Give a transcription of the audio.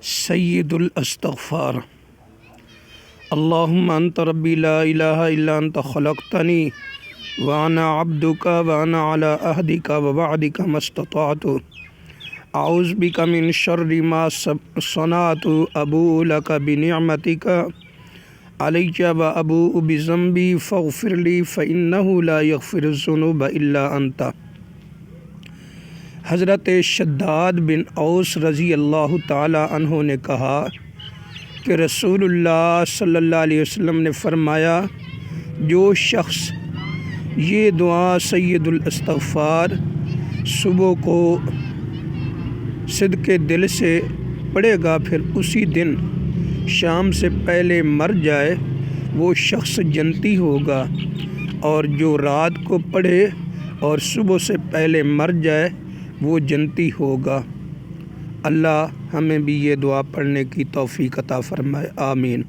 سید الاستغفار اللہم انت ربی لا الہ الا انت خلقتنی وانا عبدک وانا علی عہدک ووعدک ما استطعت اعوذ بک من شر ما صنعت ابوء لک بنعمتک علی وابوء بذنبی فاغفر لی فانہ لا یغفر الذنوب الا انت۔ حضرت شداد بن اوس رضی اللہ تعالی عنہ نے کہا کہ رسول اللہ صلی اللہ علیہ وسلم نے فرمایا، جو شخص یہ دعا سید الاستغفار صبح کو صدق دل سے پڑھے گا پھر اسی دن شام سے پہلے مر جائے وہ شخص جنتی ہوگا، اور جو رات کو پڑھے اور صبح سے پہلے مر جائے وہ جنتی ہوگا۔ اللہ ہمیں بھی یہ دعا پڑھنے کی توفیق عطا فرمائے، آمین۔